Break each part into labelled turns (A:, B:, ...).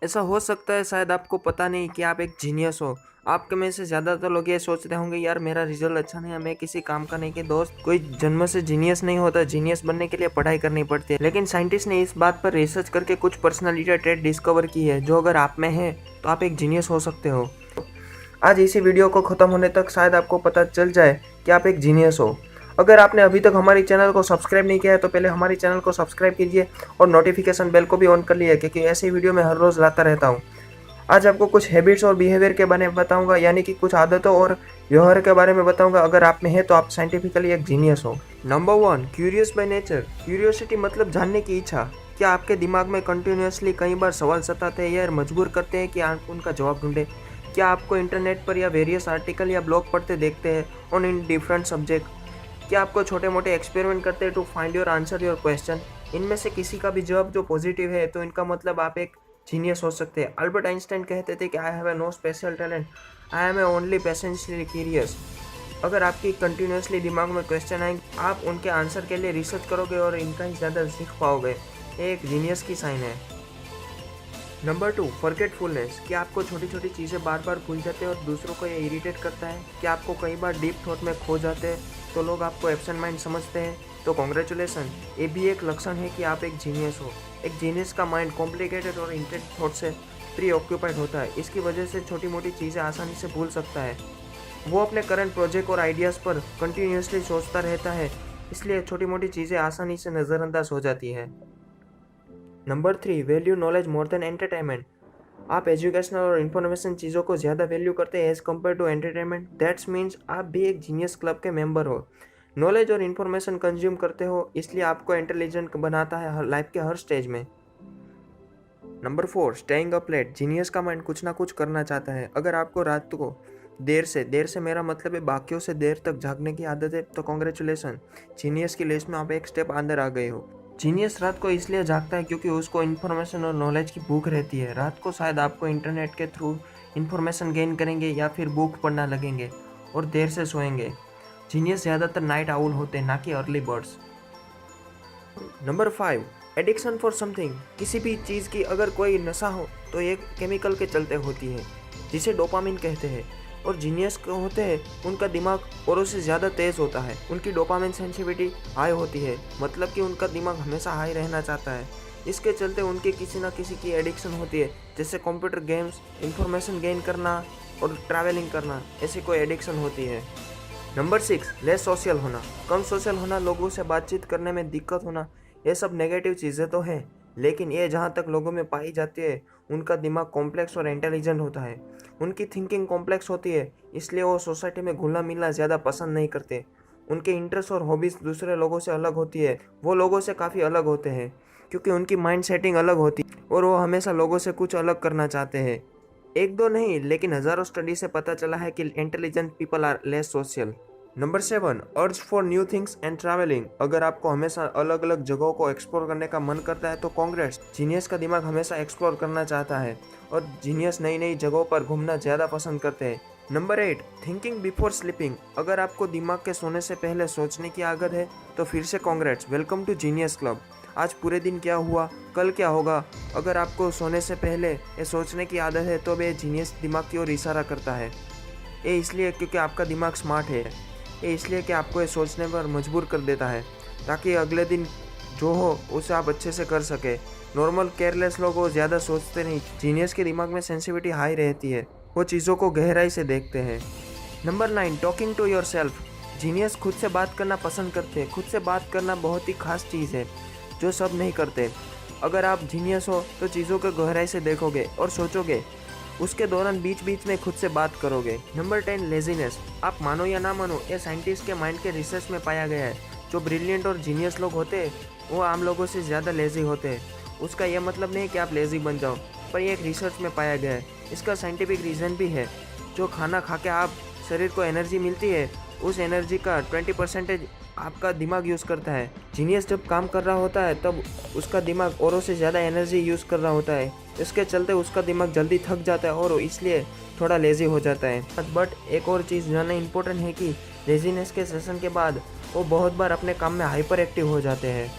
A: ऐसा हो सकता है शायद आपको पता नहीं कि आप एक जीनियस हो। आपके में से ज़्यादातर लोग ये सोचते होंगे यार मेरा रिजल्ट अच्छा नहीं है, मैं किसी काम का नहीं। कि दोस्त, कोई जन्म से जीनियस नहीं होता, जीनियस बनने के लिए पढ़ाई करनी पड़ती है। लेकिन साइंटिस्ट ने इस बात पर रिसर्च करके कुछ पर्सनालिटी ट्रेट डिस्कवर की है जो अगर आप में है तो आप एक जीनियस हो सकते हो। आज इसी वीडियो को खत्म होने तक शायद आपको पता चल जाए कि आप एक जीनियस हो। अगर आपने अभी तक हमारी चैनल को सब्सक्राइब नहीं किया है तो पहले हमारी चैनल को सब्सक्राइब कीजिए और नोटिफिकेशन बेल को भी ऑन कर लिया, क्योंकि ऐसी वीडियो मैं हर रोज़ लाता रहता हूँ। आज आपको कुछ हैबिट्स और बिहेवियर के बारे में बताऊंगा, यानी कि कुछ आदतों और व्यवहार के बारे में बताऊंगा। अगर आप में है तो आप साइंटिफिकली एक जीनियस हो। Number 1, curious by nature. Curiosity मतलब जानने की इच्छा। क्या आपके दिमाग में कंटिन्यूसली कई बार सवाल सताते हैं या मजबूर करते हैं कि आप उनका जवाब ढूंढें? क्या आपको इंटरनेट पर या वेरियस आर्टिकल या ब्लॉग पढ़ते देखते हैं ऑन इन डिफरेंट सब्जेक्ट? क्या आपको छोटे मोटे एक्सपेरिमेंट करते हैं to find your answer your question? इनमें से किसी का भी जवाब जो पॉजिटिव है तो इनका मतलब आप एक जीनियस हो सकते हैं। अल्बर्ट आइंस्टाइन कहते थे कि I have a no special talent, I am a only passionately curious. अगर आपकी कंटिन्यूसली दिमाग में क्वेश्चन आएंगे, आप उनके आंसर के लिए रिसर्च करोगे और इनका ही ज़्यादा सीख पाओगे। ये एक जीनियस की साइन है। Number 2, forgetfulness. क्या आपको छोटी छोटी चीज़ें बार बार भूल जाते हैं और दूसरों को ये इरिटेट करता है? क्या आपको कई बार डीप थॉट में खो जाते हैं तो लोग आपको एब्सेंट माइंड समझते हैं? तो कॉन्ग्रेचुलेसन, ये भी एक लक्षण है कि आप एक जीनियस हो। एक जीनियस का माइंड कॉम्प्लिकेटेड और इंटेंस थॉट से प्री ऑक्यूपाइड होता है। इसकी वजह से छोटी मोटी चीज़ें आसानी से भूल सकता है। वो अपने करंट प्रोजेक्ट और आइडियाज़ पर कंटिन्यूसली सोचता रहता है, इसलिए छोटी मोटी चीज़ें आसानी से नज़रअंदाज हो जाती है। Number 3, value knowledge more than entertainment. आप एजुकेशनल और इन्फॉर्मेशन चीज़ों को ज़्यादा वैल्यू करते हैं as compare to entertainment. That's means आप भी एक जीनियस क्लब के मेंबर हो। नॉलेज और इन्फॉर्मेशन कंज्यूम करते हो, इसलिए आपको इंटेलिजेंट बनाता है लाइफ के हर स्टेज में। Number 4, staying up late. Genius का माइंड कुछ ना कुछ करना चाहता है। अगर आपको रात को देर से मेरा मतलब है बाकियों से देर तक जागने की आदत है तो कॉन्ग्रेचुलेसन, जीनियस की लिस्ट में आप एक स्टेप अंदर आ गए हो। जीनियस रात को इसलिए जागता है क्योंकि उसको इन्फॉर्मेशन और नॉलेज की भूख रहती है। रात को शायद आपको इंटरनेट के थ्रू इन्फॉर्मेशन गेन करेंगे या फिर बुक पढ़ना लगेंगे और देर से सोएंगे। जीनियस ज़्यादातर नाइट आउल होते हैं, ना कि early birds. Number 5, addiction for something. किसी भी चीज़ की अगर कोई नशा हो तो ये केमिकल के चलते होती है जिसे डोपामिन कहते हैं। और जीनियस होते हैं उनका दिमाग औरों से ज़्यादा तेज़ होता है। उनकी डोपामिन सेंसिटिविटी हाई होती है, मतलब कि उनका दिमाग हमेशा हाई रहना चाहता है। इसके चलते उनके किसी ना किसी की एडिक्शन होती है, जैसे कंप्यूटर गेम्स, इंफॉर्मेशन गेन करना और ट्रैवलिंग करना, ऐसी कोई एडिक्शन होती है। नंबर 6, लेस सोशल होना। कम सोशल होना, लोगों से बातचीत करने में दिक्कत होना, ये सब नेगेटिव चीज़ें तो हैं, लेकिन ये जहाँ तक लोगों में पाई जाती है, उनका दिमाग कॉम्प्लेक्स और इंटेलिजेंट होता है। उनकी थिंकिंग कॉम्प्लेक्स होती है, इसलिए वो सोसाइटी में घुलना मिलना ज़्यादा पसंद नहीं करते। उनके इंटरेस्ट और हॉबीज़ दूसरे लोगों से अलग होती है। वो लोगों से काफ़ी अलग होते हैं क्योंकि उनकी माइंड सेटिंग अलग होती है और वो हमेशा लोगों से कुछ अलग करना चाहते हैं। एक दो नहीं, लेकिन हज़ारों स्टडी से पता चला है कि intelligent people are less social. Number 7, urge for new things and travelling. अगर आपको हमेशा अलग अलग जगहों को एक्सप्लोर करने का मन करता है तो कांग्रेस, जीनियस का दिमाग हमेशा एक्सप्लोर करना चाहता है और जीनियस नई नई जगहों पर घूमना ज़्यादा पसंद करते हैं। Number 8, thinking before sleeping. अगर आपको दिमाग के सोने से पहले सोचने की आदत है तो फिर से Congress, welcome to genius club. आज पूरे दिन क्या हुआ, कल क्या होगा, अगर आपको सोने से पहले ये सोचने की आदत है तो ये जीनियस दिमाग की ओर इशारा करता है। ये इसलिए क्योंकि आपका दिमाग स्मार्ट है। ये इसलिए कि आपको ये सोचने पर मजबूर कर देता है ताकि अगले दिन जो हो उसे आप अच्छे से कर सके। नॉर्मल केयरलेस लोग वो ज़्यादा सोचते नहीं। जीनियस के दिमाग में सेंसिटिविटी हाई रहती है, वो चीज़ों को गहराई से देखते हैं। Number 9, talking to your self. जीनियस खुद से बात करना पसंद करते हैं। खुद से बात करना बहुत ही खास चीज़ है जो सब नहीं करते। अगर आप जीनियस हो तो चीज़ों को गहराई से देखोगे और सोचोगे, उसके दौरान बीच बीच में खुद से बात करोगे। Number 10, laziness. आप मानो या ना मानो, ये साइंटिस्ट के माइंड के रिसर्च में पाया गया है। जो ब्रिलियंट और जीनियस लोग होते हैं वो आम लोगों से ज़्यादा लेजी होते हैं। उसका यह मतलब नहीं कि आप लेजी बन जाओ, पर यह एक रिसर्च में पाया गया है। इसका साइंटिफिक रीज़न भी है। जो खाना खा के आप शरीर को एनर्जी मिलती है, उस एनर्जी का 20% आपका दिमाग यूज़ करता है। जीनियस जब काम कर रहा होता है तब उसका दिमाग औरों से ज़्यादा एनर्जी यूज़ कर रहा होता है। इसके चलते उसका दिमाग जल्दी थक जाता है और इसलिए थोड़ा लेज़ी हो जाता है। बट एक और चीज़ जानना इम्पोर्टेंट है कि लेज़ीनेस के सेशन के बाद वो बहुत बार अपने काम में हाइपर एक्टिव हो जाते हैं।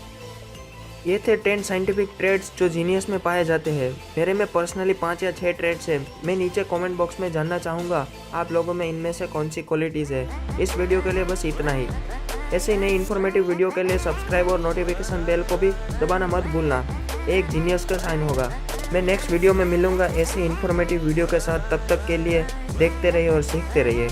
A: ये थे 10 साइंटिफिक ट्रेड्स जो जीनियस में पाए जाते हैं। मेरे में पर्सनली 5 या 6 ट्रेड्स है। मैं नीचे कमेंट बॉक्स में जानना चाहूँगा आप लोगों में इनमें से कौन सी क्वालिटीज़ है। इस वीडियो के लिए बस इतना ही। ऐसे ही नई इन्फॉर्मेटिव वीडियो के लिए सब्सक्राइब और नोटिफिकेशन बेल को भी दबाना मत भूलना। एक जीनियस का साइन होगा। मैं नेक्स्ट वीडियो में मिलूंगा ऐसे इन्फॉर्मेटिव वीडियो के साथ। तब तक के लिए देखते रहिए और सीखते रहिए।